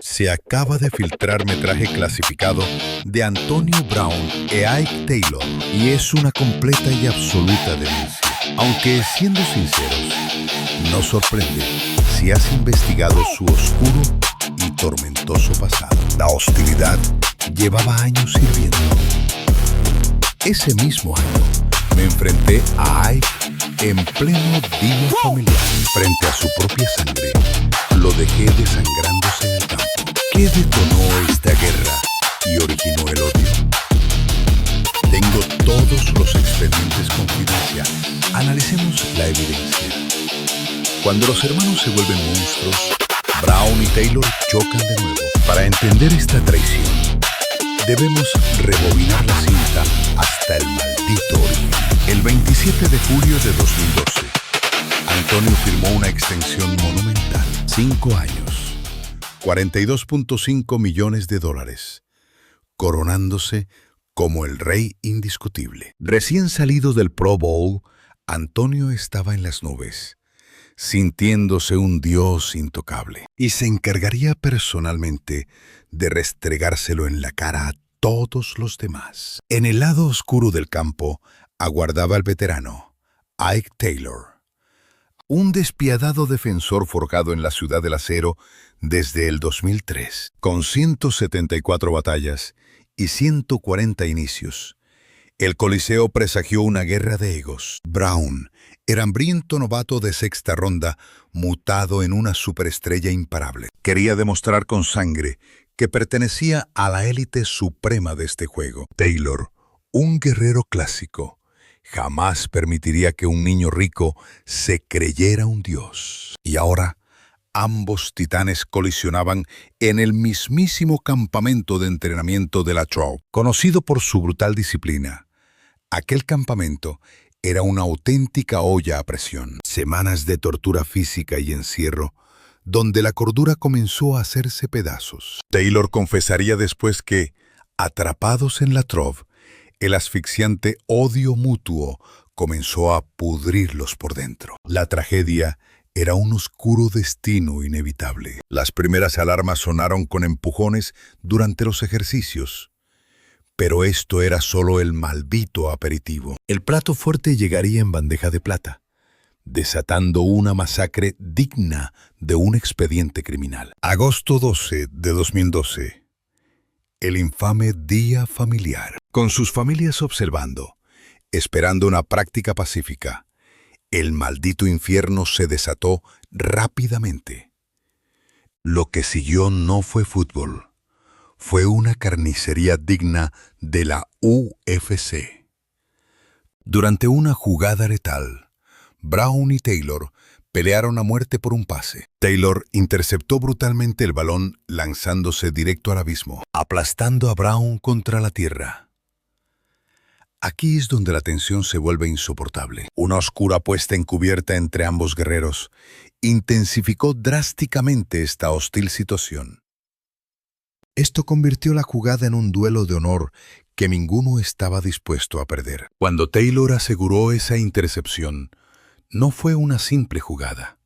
Se acaba de filtrar metraje clasificado de Antonio Brown e Ike Taylor y es una completa y absoluta delicia. Aunque, siendo sinceros, no sorprende si has investigado su oscuro y tormentoso pasado. La hostilidad llevaba años sirviendo. Ese mismo año me enfrenté a Ike en pleno día familiar. Frente a su propia sangre, lo dejé desangrándose en el campo. ¿Qué detonó esta guerra y originó el odio? Tengo todos los expedientes confidenciales. Analicemos la evidencia. Cuando los hermanos se vuelven monstruos, Brown y Taylor chocan de nuevo. Para entender esta traición, debemos rebobinar la cinta hasta el maldito origen. El 27 de julio de 2012, Antonio firmó una extensión monumental. 5 años, $42.5 millones, coronándose como el rey indiscutible. Recién salido del Pro Bowl, Antonio estaba en las nubes, sintiéndose un dios intocable, y se encargaría personalmente de restregárselo en la cara a todos los demás. En el lado oscuro del campo aguardaba el veterano, Ike Taylor, un despiadado defensor forjado en la Ciudad del Acero desde el 2003, con 174 batallas y 140 inicios. El Coliseo presagió una guerra de egos. Brown era hambriento novato de sexta ronda, mutado en una superestrella imparable. Quería demostrar con sangre que pertenecía a la élite suprema de este juego. Taylor, un guerrero clásico, jamás permitiría que un niño rico se creyera un dios. Y ahora, ambos titanes colisionaban en el mismísimo campamento de entrenamiento de la Troop, conocido por su brutal disciplina. Aquel campamento era una auténtica olla a presión. Semanas de tortura física y encierro, donde la cordura comenzó a hacerse pedazos. Taylor confesaría después que, atrapados en la Troop, el asfixiante odio mutuo comenzó a pudrirlos por dentro. La tragedia era un oscuro destino inevitable. Las primeras alarmas sonaron con empujones durante los ejercicios. Pero esto era solo el maldito aperitivo. El plato fuerte llegaría en bandeja de plata, desatando una masacre digna de un expediente criminal. Agosto 12 de 2012. El infame día familiar. Con sus familias observando, esperando una práctica pacífica, el maldito infierno se desató rápidamente. Lo que siguió no fue fútbol. Fue una carnicería digna de la UFC. Durante una jugada letal, Brown y Taylor pelearon a muerte por un pase. Taylor interceptó brutalmente el balón lanzándose directo al abismo, aplastando a Brown contra la tierra. Aquí es donde la tensión se vuelve insoportable. Una oscura puesta encubierta entre ambos guerreros intensificó drásticamente esta hostil situación. Esto convirtió la jugada en un duelo de honor que ninguno estaba dispuesto a perder. Cuando Taylor aseguró esa intercepción, no fue una simple jugada,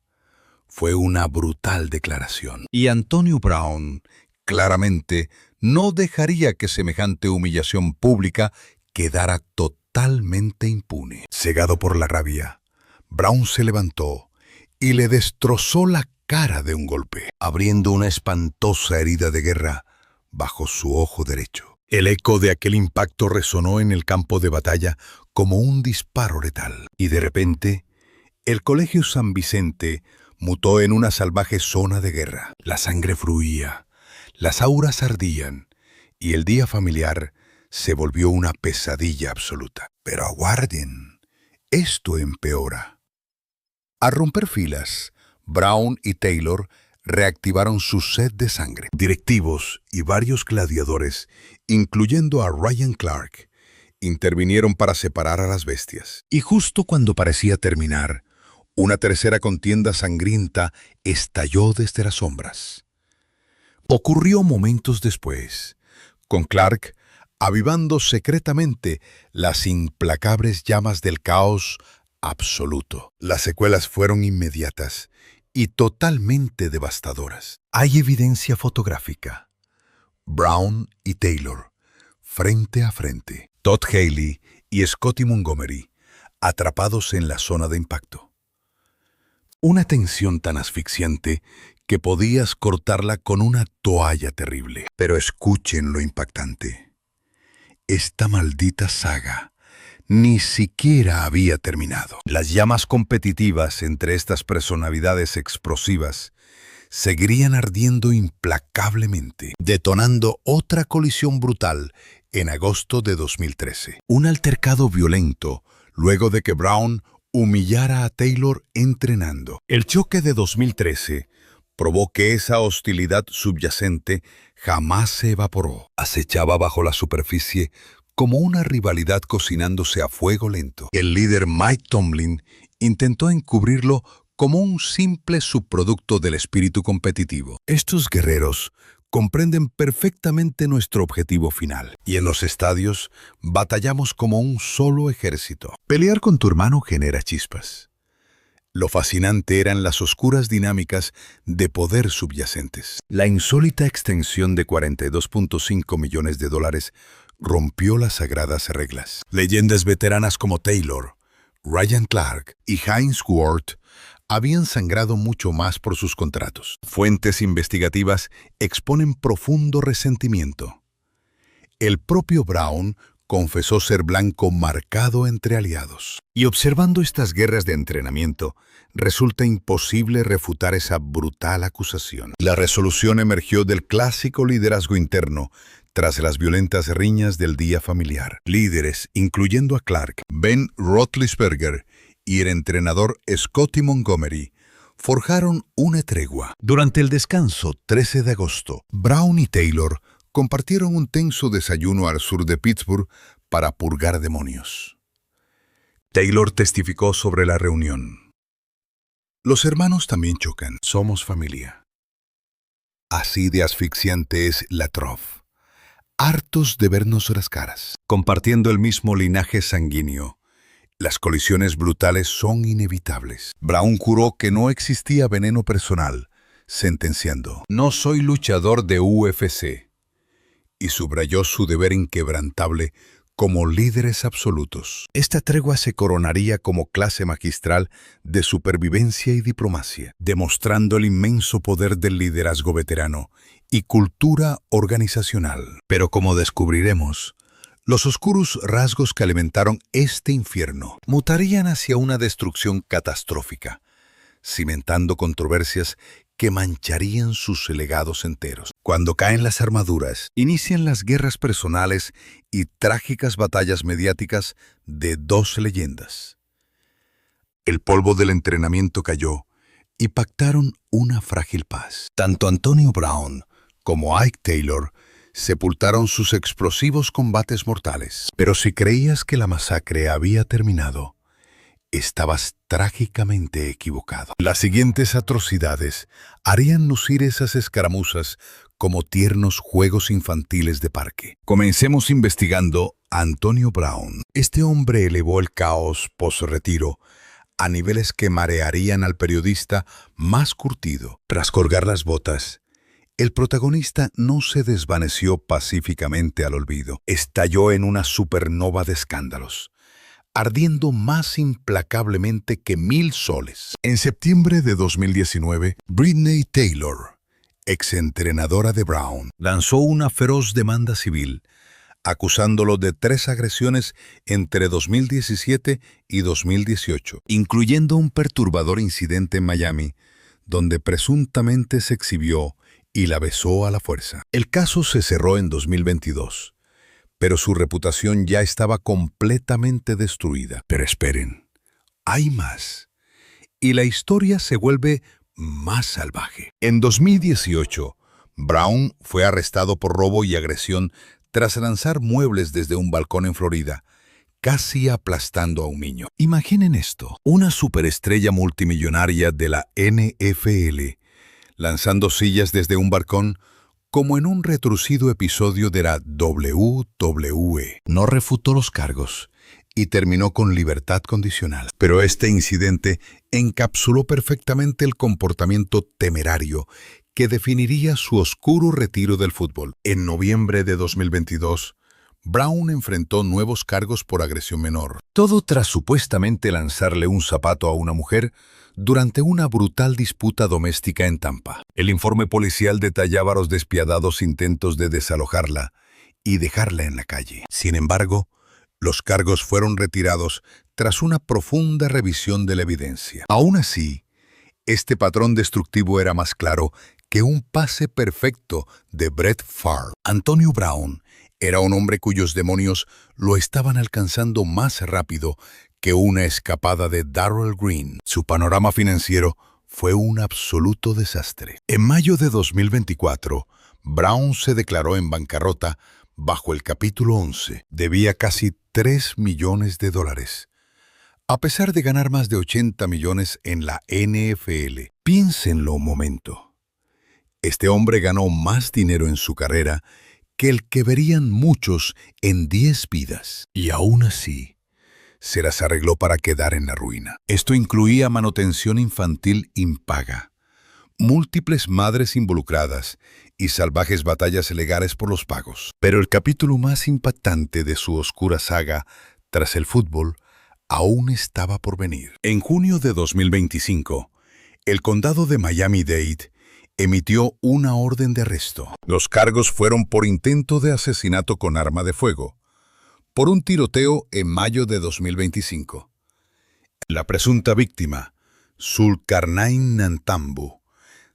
fue una brutal declaración. Y Antonio Brown, claramente, no dejaría que semejante humillación pública quedara totalmente impune. Cegado por la rabia, Brown se levantó y le destrozó la cara de un golpe, abriendo una espantosa herida de guerra bajo su ojo derecho. El eco de aquel impacto resonó en el campo de batalla como un disparo letal. Y de repente, el Colegio San Vicente mutó en una salvaje zona de guerra. La sangre fluía, las auras ardían, y el día familiar se volvió una pesadilla absoluta. Pero aguarden, esto empeora. Al romper filas, Brown y Taylor reactivaron su sed de sangre. Directivos y varios gladiadores, incluyendo a Ryan Clark, intervinieron para separar a las bestias. Y justo cuando parecía terminar, una tercera contienda sangrienta estalló desde las sombras. Ocurrió momentos después, con Clark avivando secretamente las implacables llamas del caos absoluto. Las secuelas fueron inmediatas y totalmente devastadoras. Hay evidencia fotográfica. Brown y Taylor, frente a frente. Todd Haley y Scotty Montgomery, atrapados en la zona de impacto. Una tensión tan asfixiante que podías cortarla con una toalla terrible. Pero escuchen lo impactante. Esta maldita saga ni siquiera había terminado. Las llamas competitivas entre estas personalidades explosivas seguirían ardiendo implacablemente, detonando otra colisión brutal en agosto de 2013. Un altercado violento luego de que Brown humillara a Taylor entrenando. El choque de 2013 probó que esa hostilidad subyacente jamás se evaporó. Acechaba bajo la superficie como una rivalidad cocinándose a fuego lento. El líder Mike Tomlin intentó encubrirlo como un simple subproducto del espíritu competitivo. Estos guerreros comprenden perfectamente nuestro objetivo final, y en los estadios batallamos como un solo ejército. Pelear con tu hermano genera chispas. Lo fascinante eran las oscuras dinámicas de poder subyacentes. La insólita extensión de $42.5 millones rompió las sagradas reglas. Leyendas veteranas como Taylor, Ryan Clark y Hines Ward habían sangrado mucho más por sus contratos. Fuentes investigativas exponen profundo resentimiento. El propio Brown confesó ser blanco marcado entre aliados. Y observando estas guerras de entrenamiento, resulta imposible refutar esa brutal acusación. La resolución emergió del clásico liderazgo interno tras las violentas riñas del día familiar. Líderes, incluyendo a Clark, Ben Roethlisberger y el entrenador Scotty Montgomery, forjaron una tregua. Durante el descanso 13 de agosto, Brown y Taylor compartieron un tenso desayuno al sur de Pittsburgh para purgar demonios. Taylor testificó sobre la reunión. Los hermanos también chocan. Somos familia. Así de asfixiante es la trof. Hartos de vernos las caras, compartiendo el mismo linaje sanguíneo. Las colisiones brutales son inevitables. Brown juró que no existía veneno personal, sentenciando: "No soy luchador de UFC", y subrayó su deber inquebrantable como líderes absolutos. Esta tregua se coronaría como clase magistral de supervivencia y diplomacia, demostrando el inmenso poder del liderazgo veterano y cultura organizacional. Pero como descubriremos, los oscuros rasgos que alimentaron este infierno mutarían hacia una destrucción catastrófica, cimentando controversias que mancharían sus legados enteros. Cuando caen las armaduras, inician las guerras personales y trágicas batallas mediáticas de dos leyendas. El polvo del entrenamiento cayó y pactaron una frágil paz. Tanto Antonio Brown como Ike Taylor sepultaron sus explosivos combates mortales. Pero si creías que la masacre había terminado, estabas trágicamente equivocado. Las siguientes atrocidades harían lucir esas escaramuzas como tiernos juegos infantiles de parque. Comencemos investigando a Antonio Brown. Este hombre elevó el caos post-retiro a niveles que marearían al periodista más curtido. Tras colgar las botas, el protagonista no se desvaneció pacíficamente al olvido. Estalló en una supernova de escándalos, ardiendo más implacablemente que 1000 soles. En septiembre de 2019, Brittany Taylor, exentrenadora de Brown, lanzó una feroz demanda civil, acusándolo de 3 agresiones entre 2017 y 2018, incluyendo un perturbador incidente en Miami, donde presuntamente se exhibió y la besó a la fuerza. El caso se cerró en 2022. Pero su reputación ya estaba completamente destruida. Pero esperen, hay más. Y la historia se vuelve más salvaje. En 2018, Brown fue arrestado por robo y agresión tras lanzar muebles desde un balcón en Florida, casi aplastando a un niño. Imaginen esto, una superestrella multimillonaria de la NFL, lanzando sillas desde un balcón, como en un retorcido episodio de la WWE. No refutó los cargos y terminó con libertad condicional. Pero este incidente encapsuló perfectamente el comportamiento temerario que definiría su oscuro retiro del fútbol. En noviembre de 2022, Brown enfrentó nuevos cargos por agresión menor. Todo tras supuestamente lanzarle un zapato a una mujer durante una brutal disputa doméstica en Tampa. El informe policial detallaba los despiadados intentos de desalojarla y dejarla en la calle. Sin embargo, los cargos fueron retirados tras una profunda revisión de la evidencia. Aún así, este patrón destructivo era más claro que un pase perfecto de Brett Favre. Antonio Brown era un hombre cuyos demonios lo estaban alcanzando más rápido que una escapada de Darrell Green. Su panorama financiero fue un absoluto desastre. En mayo de 2024, Brown se declaró en bancarrota bajo el capítulo 11. Debía casi $3 millones. A pesar de ganar más de 80 millones en la NFL. Piénsenlo un momento. Este hombre ganó más dinero en su carrera que el que verían muchos en 10 vidas. Y aún así, se las arregló para quedar en la ruina. Esto incluía manutención infantil impaga, múltiples madres involucradas y salvajes batallas legales por los pagos. Pero el capítulo más impactante de su oscura saga tras el fútbol aún estaba por venir. En junio de 2025, el condado de Miami-Dade emitió una orden de arresto. Los cargos fueron por intento de asesinato con arma de fuego, por un tiroteo en mayo de 2025. La presunta víctima, Zulkarnain Nantambu,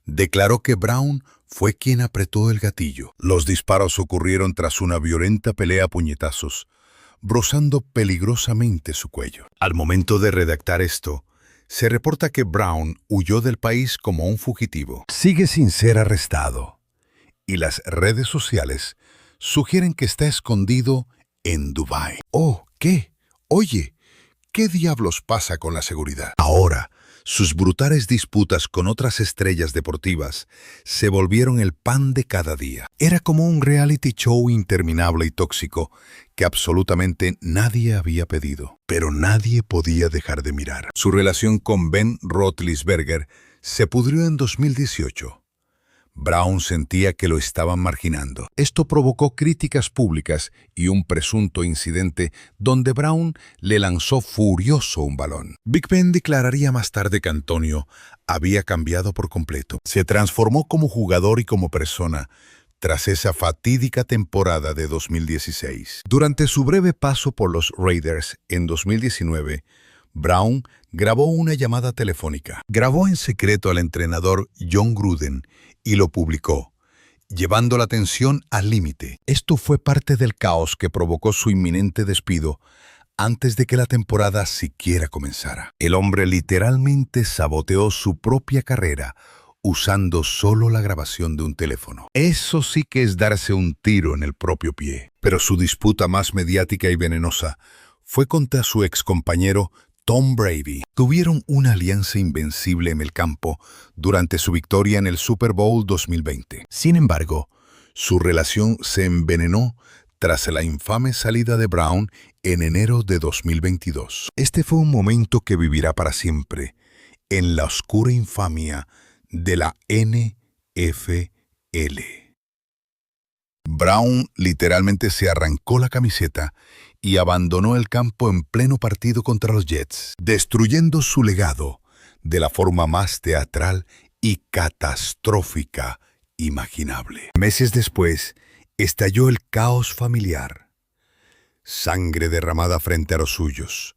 declaró que Brown fue quien apretó el gatillo. Los disparos ocurrieron tras una violenta pelea a puñetazos, rozando peligrosamente su cuello. Al momento de redactar esto, se reporta que Brown huyó del país como un fugitivo. Sigue sin ser arrestado, y las redes sociales sugieren que está escondido en Dubái. Oh, ¿qué? Oye, ¿qué diablos pasa con la seguridad? Ahora, sus brutales disputas con otras estrellas deportivas se volvieron el pan de cada día. Era como un reality show interminable y tóxico que absolutamente nadie había pedido, pero nadie podía dejar de mirar. Su relación con Ben Roethlisberger se pudrió en 2018. Brown sentía que lo estaban marginando. Esto provocó críticas públicas y un presunto incidente donde Brown le lanzó furioso un balón. Big Ben declararía más tarde que Antonio había cambiado por completo. Se transformó como jugador y como persona tras esa fatídica temporada de 2016. Durante su breve paso por los Raiders en 2019, Brown grabó una llamada telefónica. Grabó en secreto al entrenador John Gruden y lo publicó, llevando la tensión al límite. Esto fue parte del caos que provocó su inminente despido antes de que la temporada siquiera comenzara. El hombre literalmente saboteó su propia carrera usando solo la grabación de un teléfono. Eso sí que es darse un tiro en el propio pie. Pero su disputa más mediática y venenosa fue contra su excompañero Tom Brady. Tuvieron una alianza invencible en el campo durante su victoria en el Super Bowl 2020. Sin embargo, su relación se envenenó tras la infame salida de Brown en enero de 2022. Este fue un momento que vivirá para siempre en la oscura infamia de la NFL. Brown literalmente se arrancó la camiseta y abandonó el campo en pleno partido contra los Jets, destruyendo su legado de la forma más teatral y catastrófica imaginable. Meses después, estalló el caos familiar. Sangre derramada frente a los suyos.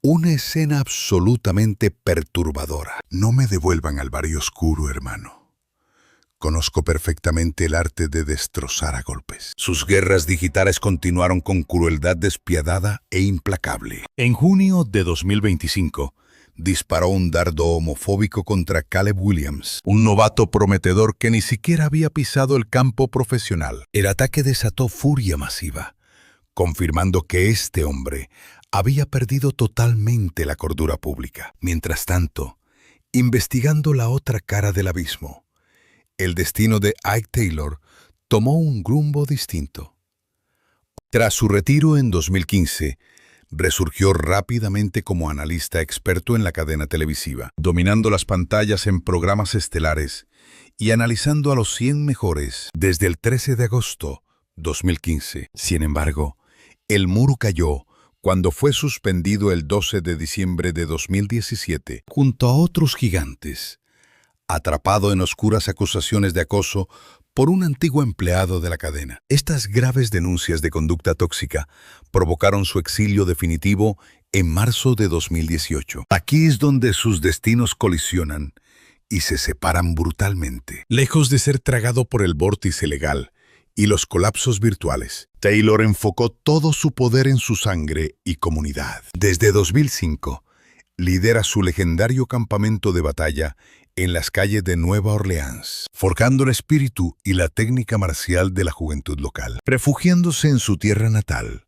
Una escena absolutamente perturbadora. No me devuelvan al barrio oscuro, hermano. Conozco perfectamente el arte de destrozar a golpes. Sus guerras digitales continuaron con crueldad despiadada e implacable. En junio de 2025, disparó un dardo homofóbico contra Caleb Williams, un novato prometedor que ni siquiera había pisado el campo profesional. El ataque desató furia masiva, confirmando que este hombre había perdido totalmente la cordura pública. Mientras tanto, investigando la otra cara del abismo, el destino de Ike Taylor tomó un rumbo distinto. Tras su retiro en 2015, resurgió rápidamente como analista experto en la cadena televisiva, dominando las pantallas en programas estelares y analizando a los 100 mejores desde el 13 de agosto de 2015. Sin embargo, el muro cayó cuando fue suspendido el 12 de diciembre de 2017, junto a otros gigantes, atrapado en oscuras acusaciones de acoso por un antiguo empleado de la cadena. Estas graves denuncias de conducta tóxica provocaron su exilio definitivo en marzo de 2018. Aquí es donde sus destinos colisionan y se separan brutalmente. Lejos de ser tragado por el vórtice legal y los colapsos virtuales, Taylor enfocó todo su poder en su sangre y comunidad. Desde 2005, lidera su legendario campamento de batalla en las calles de Nueva Orleans, forjando el espíritu y la técnica marcial de la juventud local, refugiándose en su tierra natal,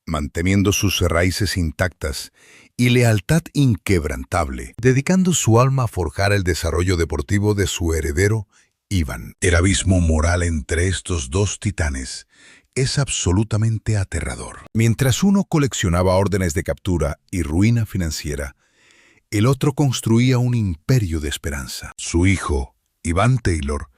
manteniendo sus raíces intactas y lealtad inquebrantable, dedicando su alma a forjar el desarrollo deportivo de su heredero, Ivan. El abismo moral entre estos dos titanes es absolutamente aterrador. Mientras uno coleccionaba órdenes de captura y ruina financiera, el otro construía un imperio de esperanza. Su hijo, Ivan Taylor,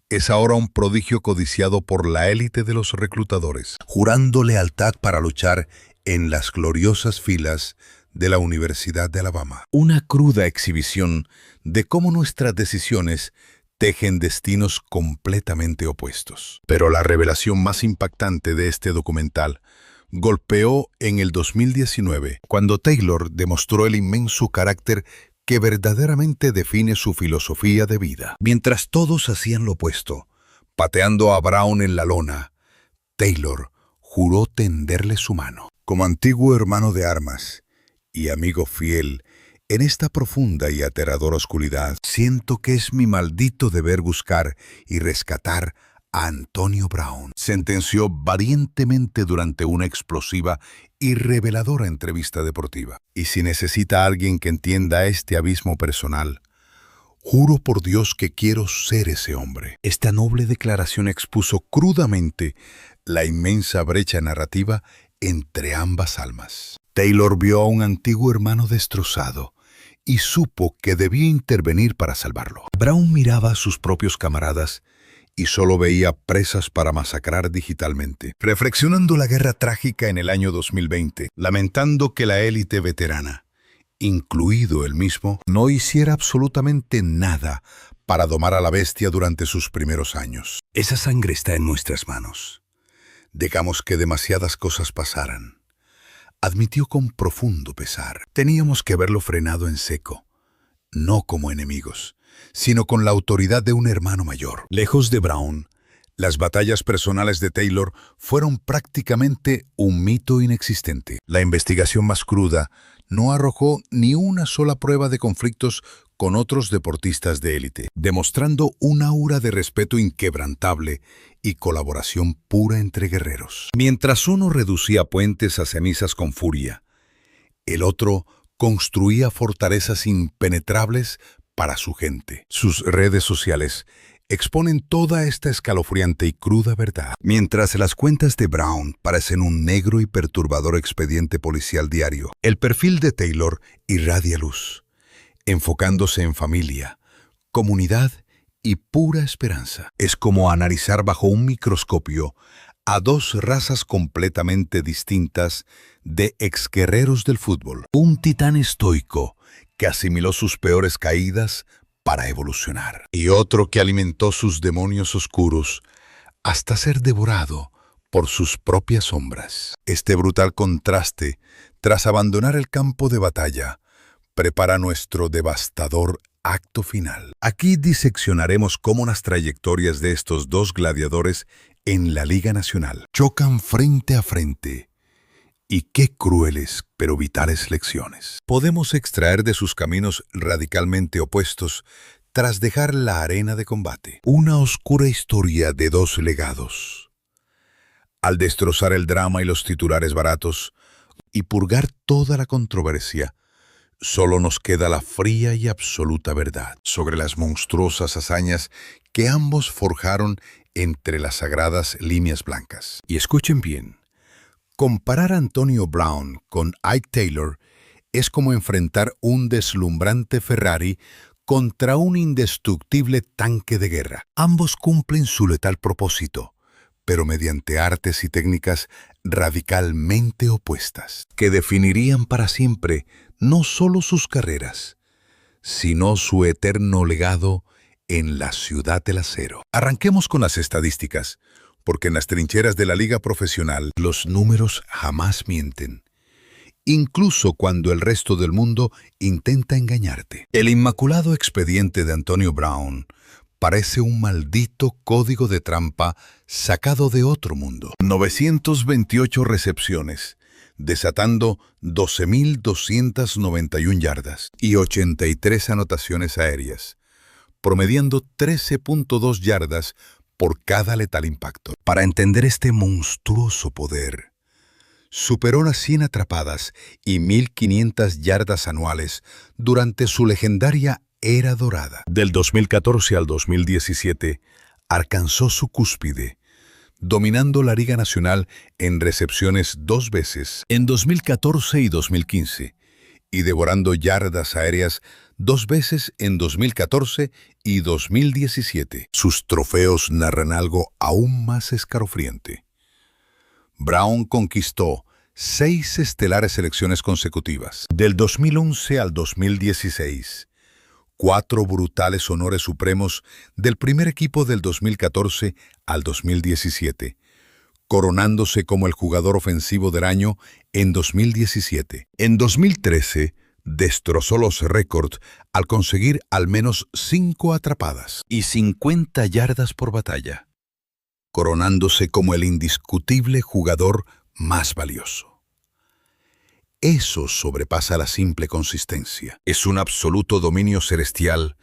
es ahora un prodigio codiciado por la élite de los reclutadores, jurando lealtad para luchar en las gloriosas filas de la Universidad de Alabama. Una cruda exhibición de cómo nuestras decisiones tejen destinos completamente opuestos. Pero la revelación más impactante de este documental golpeó en el 2019, cuando Taylor demostró el inmenso carácter que verdaderamente define su filosofía de vida. Mientras todos hacían lo opuesto, pateando a Brown en la lona, Taylor juró tenderle su mano. Como antiguo hermano de armas y amigo fiel, en esta profunda y aterradora oscuridad, siento que es mi maldito deber buscar y rescatar a Antonio Brown, sentenció valientemente durante una explosiva y reveladora entrevista deportiva. Y si necesita a alguien que entienda este abismo personal, juro por Dios que quiero ser ese hombre. Esta noble declaración expuso crudamente la inmensa brecha narrativa entre ambas almas. Taylor vio a un antiguo hermano destrozado y supo que debía intervenir para salvarlo. Brown miraba a sus propios camaradas y solo veía presas para masacrar digitalmente, reflexionando la guerra trágica en el año 2020, lamentando que la élite veterana, incluido él mismo, no hiciera absolutamente nada para domar a la bestia durante sus primeros años. Esa sangre está en nuestras manos. Dejamos que demasiadas cosas pasaran, admitió con profundo pesar. Teníamos que haberlo frenado en seco, no como enemigos, sino con la autoridad de un hermano mayor. Lejos de Brown, las batallas personales de Taylor fueron prácticamente un mito inexistente. La investigación más cruda no arrojó ni una sola prueba de conflictos con otros deportistas de élite, demostrando un aura de respeto inquebrantable y colaboración pura entre guerreros. Mientras uno reducía puentes a cenizas con furia, el otro construía fortalezas impenetrables para su gente. Sus redes sociales exponen toda esta escalofriante y cruda verdad. Mientras las cuentas de Brown parecen un negro y perturbador expediente policial diario, el perfil de Taylor irradia luz, enfocándose en familia, comunidad y pura esperanza. Es como analizar bajo un microscopio a dos razas completamente distintas de exguerreros del fútbol. Un titán estoico que asimiló sus peores caídas para evolucionar, y otro que alimentó sus demonios oscuros hasta ser devorado por sus propias sombras. Este brutal contraste, tras abandonar el campo de batalla, prepara nuestro devastador acto final. Aquí diseccionaremos cómo las trayectorias de estos dos gladiadores en la Liga Nacional chocan frente a frente, y qué crueles pero vitales lecciones podemos extraer de sus caminos radicalmente opuestos tras dejar la arena de combate. Una oscura historia de dos legados. Al destrozar el drama y los titulares baratos y purgar toda la controversia, solo nos queda la fría y absoluta verdad sobre las monstruosas hazañas que ambos forjaron entre las sagradas líneas blancas. Y escuchen bien, Comparar a Antonio Brown con Ike Taylor es como enfrentar un deslumbrante Ferrari contra un indestructible tanque de guerra. Ambos cumplen su letal propósito, pero mediante artes y técnicas radicalmente opuestas, que definirían para siempre no solo sus carreras, sino su eterno legado en la ciudad del acero. Arranquemos con las estadísticas, porque en las trincheras de la liga profesional los números jamás mienten, incluso cuando el resto del mundo intenta engañarte. El inmaculado expediente de Antonio Brown parece un maldito código de trampa sacado de otro mundo. 928 recepciones, desatando 12.291 yardas y 83 anotaciones aéreas, promediando 13.2 yardas por cada letal impacto. Para entender este monstruoso poder, superó las 100 atrapadas y 1.500 yardas anuales durante su legendaria era dorada. Del 2014 al 2017, alcanzó su cúspide, dominando la Liga Nacional en recepciones 2 veces, en 2014 y 2015, y devorando yardas aéreas 2 veces en 2014 y 2017. Sus trofeos narran algo aún más escalofriante. Brown conquistó 6 estelares selecciones consecutivas, del 2011 al 2016, 4 brutales honores supremos del primer equipo del 2014 al 2017, coronándose como el jugador ofensivo del año en 2017. En 2013, destrozó los récords al conseguir al menos 5 atrapadas y 50 yardas por batalla, coronándose como el indiscutible jugador más valioso. Eso sobrepasa la simple consistencia. Es un absoluto dominio celestial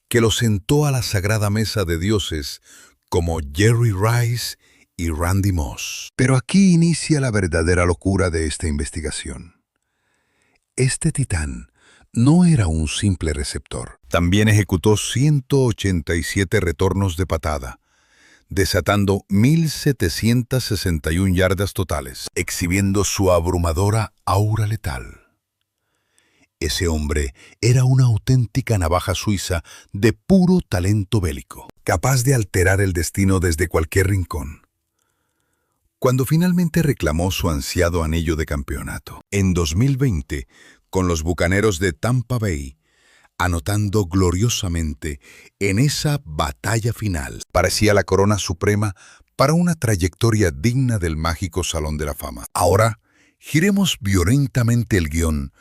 que lo sentó a la sagrada mesa de dioses como Jerry Rice y Randy Moss. Pero aquí inicia la verdadera locura de esta investigación. Este titán no era un simple receptor. También ejecutó 187 retornos de patada, desatando 1.761 yardas totales, exhibiendo su abrumadora aura letal. Ese hombre era una auténtica navaja suiza de puro talento bélico, capaz de alterar el destino desde cualquier rincón. Cuando finalmente reclamó su ansiado anillo de campeonato, en 2020, con los Bucaneros de Tampa Bay, anotando gloriosamente en esa batalla final, parecía la corona suprema para una trayectoria digna del mágico Salón de la Fama. Ahora, giremos violentamente el guión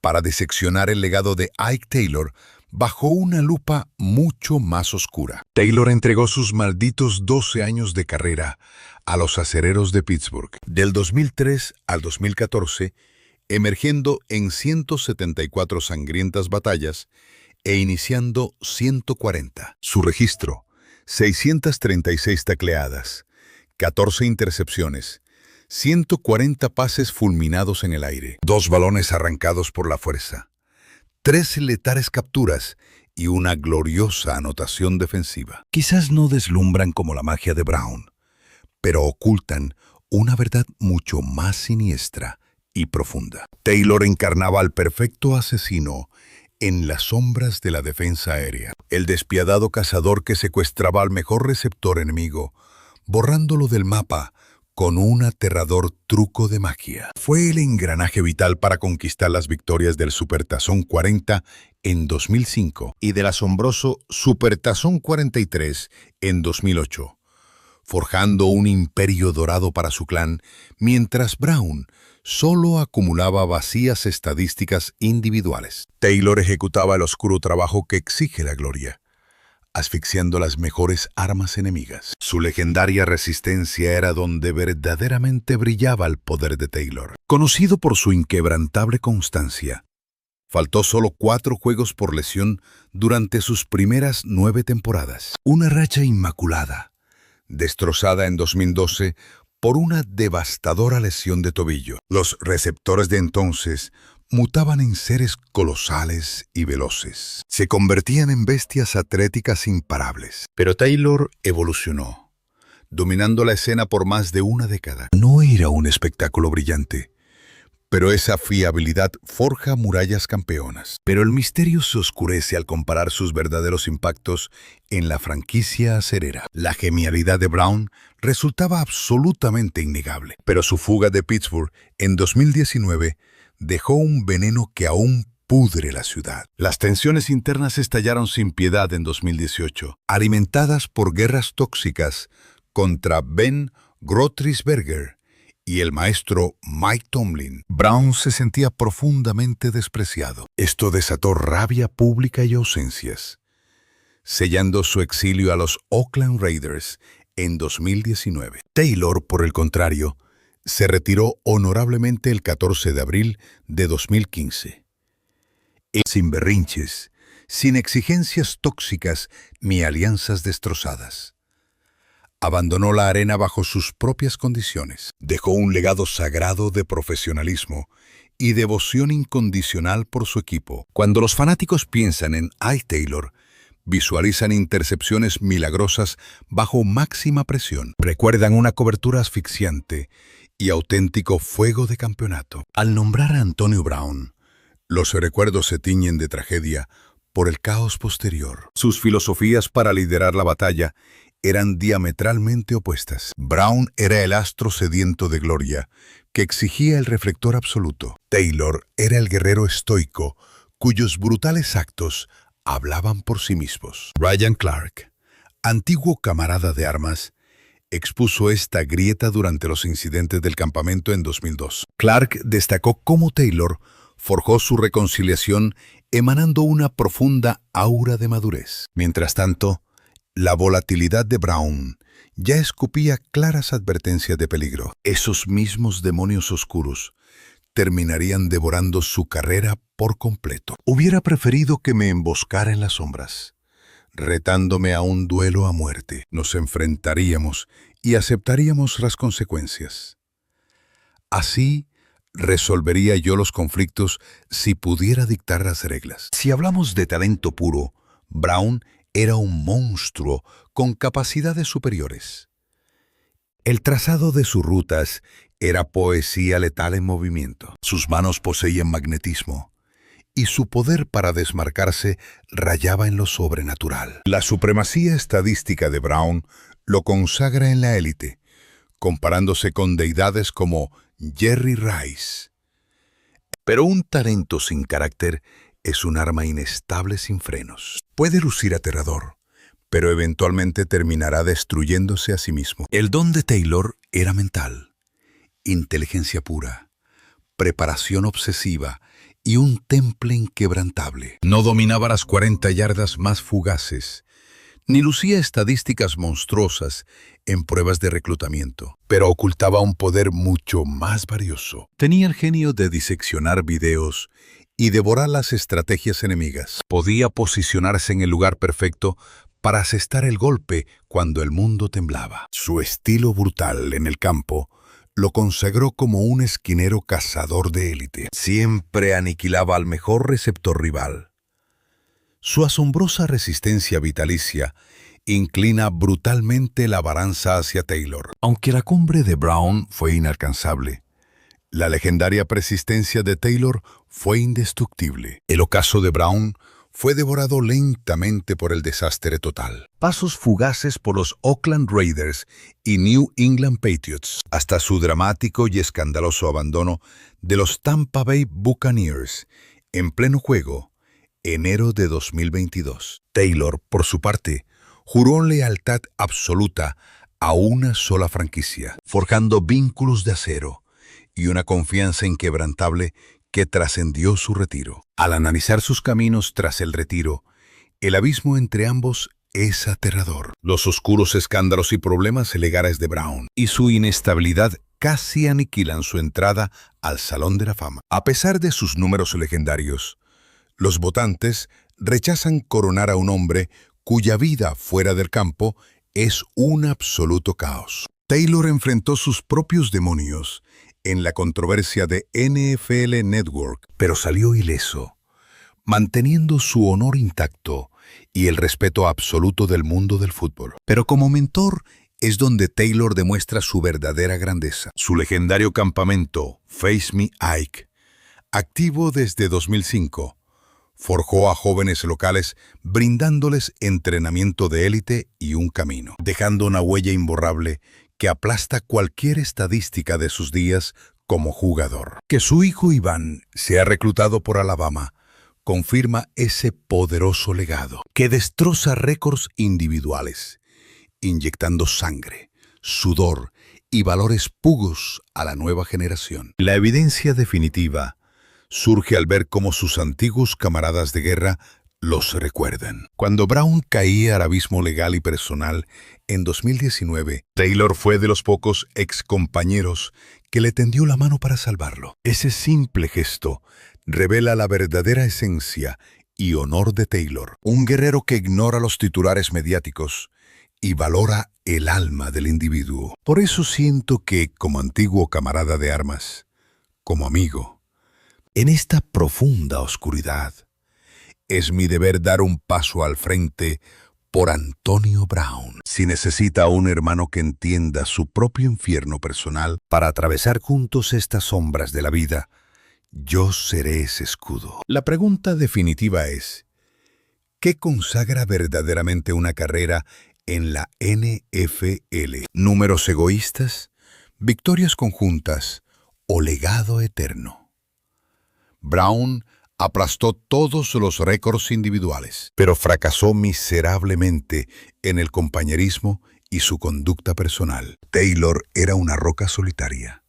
para diseccionar el legado de Ike Taylor bajo una lupa mucho más oscura. Taylor entregó sus malditos 12 años de carrera a los Acereros de Pittsburgh, del 2003 al 2014, emergiendo en 174 sangrientas batallas e iniciando 140. Su registro: 636 tacleadas, 14 intercepciones, 140 pases fulminados en el aire, 2 balones arrancados por la fuerza, 3 letales capturas y una gloriosa anotación defensiva. Quizás no deslumbran como la magia de Brown, pero ocultan una verdad mucho más siniestra y profunda. Taylor encarnaba al perfecto asesino en las sombras de la defensa aérea, el despiadado cazador que secuestraba al mejor receptor enemigo, borrándolo del mapa con un aterrador truco de magia. Fue el engranaje vital para conquistar las victorias del Supertazón 40 en 2005 y del asombroso Supertazón 43 en 2008, forjando un imperio dorado para su clan, mientras Brown solo acumulaba vacías estadísticas individuales. Taylor ejecutaba el oscuro trabajo que exige la gloria, asfixiando las mejores armas enemigas. Su legendaria resistencia era donde verdaderamente brillaba el poder de Taylor. Conocido por su inquebrantable constancia, faltó solo 4 juegos por lesión durante sus primeras 9 temporadas. Una racha inmaculada, destrozada en 2012 por una devastadora lesión de tobillo. Los receptores de entonces mutaban en seres colosales y veloces. Se convertían en bestias atléticas imparables. Pero Taylor evolucionó, dominando la escena por más de una década. No era un espectáculo brillante, pero esa fiabilidad forja murallas campeonas. Pero el misterio se oscurece al comparar sus verdaderos impactos en la franquicia acerera. La genialidad de Brown resultaba absolutamente innegable, pero su fuga de Pittsburgh en 2019 dejó un veneno que aún pudre la ciudad. Las tensiones internas estallaron sin piedad en 2018, alimentadas por guerras tóxicas contra Ben Roethlisberger y el maestro Mike Tomlin. Brown se sentía profundamente despreciado. Esto desató rabia pública y ausencias, sellando su exilio a los Oakland Raiders en 2019. Taylor, por el contrario, se retiró honorablemente el 14 de abril de 2015. Sin berrinches, sin exigencias tóxicas ni alianzas destrozadas. Abandonó la arena bajo sus propias condiciones. Dejó un legado sagrado de profesionalismo y devoción incondicional por su equipo. Cuando los fanáticos piensan en Ike Taylor, visualizan intercepciones milagrosas bajo máxima presión. Recuerdan una cobertura asfixiante y auténtico fuego de campeonato. Al nombrar a Antonio Brown, los recuerdos se tiñen de tragedia por el caos posterior. Sus filosofías para liderar la batalla eran diametralmente opuestas. Brown era el astro sediento de gloria, que exigía el reflector absoluto. Taylor era el guerrero estoico, cuyos brutales actos hablaban por sí mismos. Ryan Clark, antiguo camarada de armas, expuso esta grieta durante los incidentes del campamento en 2002. Clark destacó cómo Taylor forjó su reconciliación emanando una profunda aura de madurez. Mientras tanto, la volatilidad de Brown ya escupía claras advertencias de peligro. Esos mismos demonios oscuros terminarían devorando su carrera por completo. Hubiera preferido que me emboscara en las sombras, retándome a un duelo a muerte. Nos enfrentaríamos y aceptaríamos las consecuencias. Así resolvería yo los conflictos si pudiera dictar las reglas. Si hablamos de talento puro, Brown era un monstruo con capacidades superiores. El trazado de sus rutas era poesía letal en movimiento. Sus manos poseían magnetismo, y su poder para desmarcarse rayaba en lo sobrenatural. La supremacía estadística de Brown lo consagra en la élite, comparándose con deidades como Jerry Rice. Pero un talento sin carácter es un arma inestable sin frenos. Puede lucir aterrador, pero eventualmente terminará destruyéndose a sí mismo. El don de Taylor era mental, inteligencia pura, preparación obsesiva y un temple inquebrantable. No dominaba las 40 yardas más fugaces, ni lucía estadísticas monstruosas en pruebas de reclutamiento, pero ocultaba un poder mucho más valioso. Tenía el genio de diseccionar videos y devorar las estrategias enemigas. Podía posicionarse en el lugar perfecto para asestar el golpe cuando el mundo temblaba. Su estilo brutal en el campo lo consagró como un esquinero cazador de élite. Siempre aniquilaba al mejor receptor rival. Su asombrosa resistencia vitalicia inclina brutalmente la balanza hacia Taylor. Aunque la cumbre de Brown fue inalcanzable, la legendaria persistencia de Taylor fue indestructible. El ocaso de Brown fue devorado lentamente por el desastre total. Pasos fugaces por los Oakland Raiders y New England Patriots, hasta su dramático y escandaloso abandono de los Tampa Bay Buccaneers en pleno juego, enero de 2022. Taylor, por su parte, juró lealtad absoluta a una sola franquicia, forjando vínculos de acero y una confianza inquebrantable que trascendió su retiro. Al analizar sus caminos tras el retiro, el abismo entre ambos es aterrador. Los oscuros escándalos y problemas legales de Brown y su inestabilidad casi aniquilan su entrada al Salón de la Fama. A pesar de sus números legendarios, los votantes rechazan coronar a un hombre cuya vida fuera del campo es un absoluto caos. Taylor enfrentó sus propios demonios en la controversia de NFL Network, pero salió ileso, manteniendo su honor intacto y el respeto absoluto del mundo del fútbol. Pero como mentor, es donde Taylor demuestra su verdadera grandeza. Su legendario campamento, Face Me Ike, activo desde 2005, forjó a jóvenes locales brindándoles entrenamiento de élite y un camino, dejando una huella imborrable que aplasta cualquier estadística de sus días como jugador. Que su hijo Iván sea reclutado por Alabama confirma ese poderoso legado que destroza récords individuales, inyectando sangre, sudor y valores puros a la nueva generación. La evidencia definitiva surge al ver cómo sus antiguos camaradas de guerra los recuerdan. Cuando Brown caía al abismo legal y personal en 2019, Taylor fue de los pocos excompañeros que le tendió la mano para salvarlo. Ese simple gesto revela la verdadera esencia y honor de Taylor, un guerrero que ignora los titulares mediáticos y valora el alma del individuo. Por eso siento que, como antiguo camarada de armas, como amigo, en esta profunda oscuridad, es mi deber dar un paso al frente por Antonio Brown. Si necesita un hermano que entienda su propio infierno personal para atravesar juntos estas sombras de la vida, yo seré ese escudo. La pregunta definitiva es, ¿qué consagra verdaderamente una carrera en la NFL? ¿Números egoístas, victorias conjuntas o legado eterno? Brown aplastó todos los récords individuales, pero fracasó miserablemente en el compañerismo y su conducta personal. Taylor era una roca solitaria,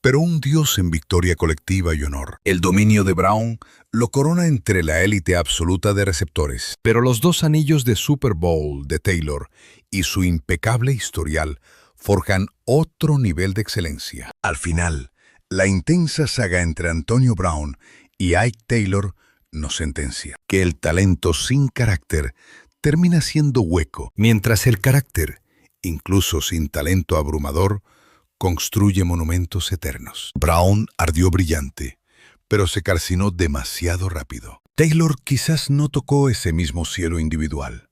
pero un dios en victoria colectiva y honor. El dominio de Brown lo corona entre la élite absoluta de receptores, pero los 2 anillos de Super Bowl de Taylor y su impecable historial forjan otro nivel de excelencia. Al final, la intensa saga entre Antonio Brown y Ike Taylor nos sentencia que el talento sin carácter termina siendo hueco, mientras el carácter, incluso sin talento abrumador, construye monumentos eternos. Brown ardió brillante, pero se calcinó demasiado rápido. Taylor quizás no tocó ese mismo cielo individual,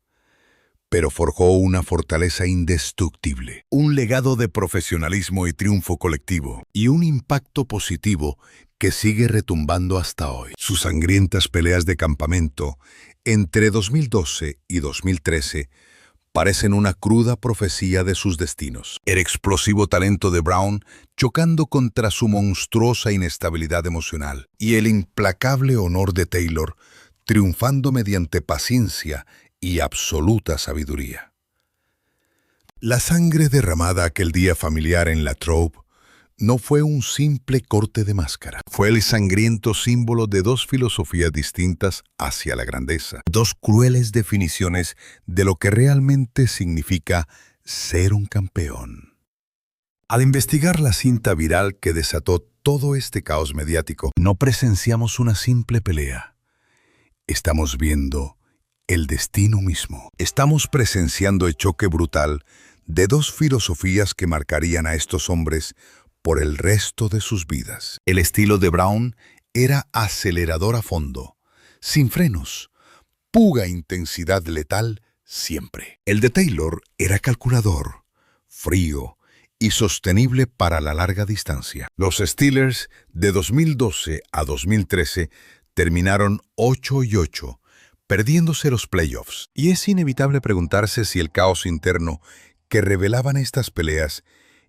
pero forjó una fortaleza indestructible, un legado de profesionalismo y triunfo colectivo, y un impacto positivo que sigue retumbando hasta hoy. Sus sangrientas peleas de campamento entre 2012 y 2013 parecen una cruda profecía de sus destinos. El explosivo talento de Brown chocando contra su monstruosa inestabilidad emocional, y el implacable honor de Taylor triunfando mediante paciencia y absoluta sabiduría. La sangre derramada aquel día familiar en Latrobe no fue un simple corte de máscara. Fue el sangriento símbolo de 2 filosofías distintas hacia la grandeza. 2 crueles definiciones de lo que realmente significa ser un campeón. Al investigar la cinta viral que desató todo este caos mediático, no presenciamos una simple pelea. Estamos viendo el destino mismo. Estamos presenciando el choque brutal de 2 filosofías que marcarían a estos hombres por el resto de sus vidas. El estilo de Brown era acelerador a fondo, sin frenos, pura intensidad letal siempre. El de Taylor era calculador, frío y sostenible para la larga distancia. Los Steelers de 2012 a 2013 terminaron 8-8, perdiéndose los playoffs. Y es inevitable preguntarse si el caos interno que revelaban estas peleas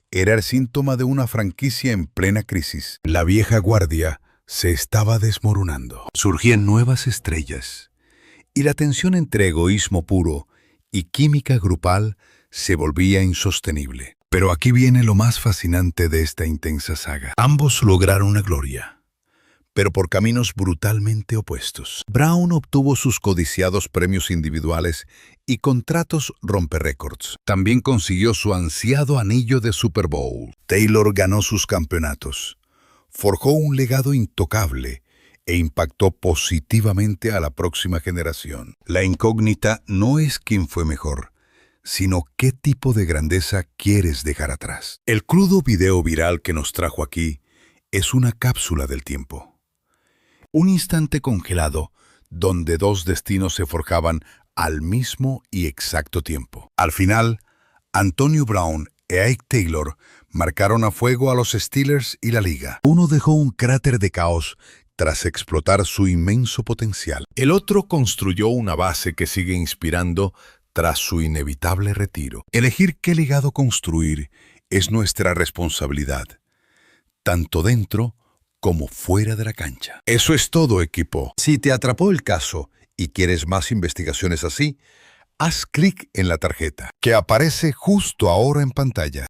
era el síntoma de una franquicia en plena crisis. La vieja guardia se estaba desmoronando. Surgían nuevas estrellas, y la tensión entre egoísmo puro y química grupal se volvía insostenible. Pero aquí viene lo más fascinante de esta intensa saga. Ambos lograron una gloria, pero por caminos brutalmente opuestos. Brown obtuvo sus codiciados premios individuales y contratos romperécords. También consiguió su ansiado anillo de Super Bowl. Taylor ganó sus campeonatos, forjó un legado intocable e impactó positivamente a la próxima generación. La incógnita no es quién fue mejor, sino qué tipo de grandeza quieres dejar atrás. El crudo video viral que nos trajo aquí es una cápsula del tiempo. Un instante congelado donde 2 destinos se forjaban al mismo y exacto tiempo. Al final, Antonio Brown e Ike Taylor marcaron a fuego a los Steelers y la liga. Uno dejó un cráter de caos tras explotar su inmenso potencial. El otro construyó una base que sigue inspirando tras su inevitable retiro. Elegir qué legado construir es nuestra responsabilidad, tanto dentro como fuera de la cancha. Eso es todo, equipo. Si te atrapó el caso y quieres más investigaciones así, haz clic en la tarjeta que aparece justo ahora en pantalla.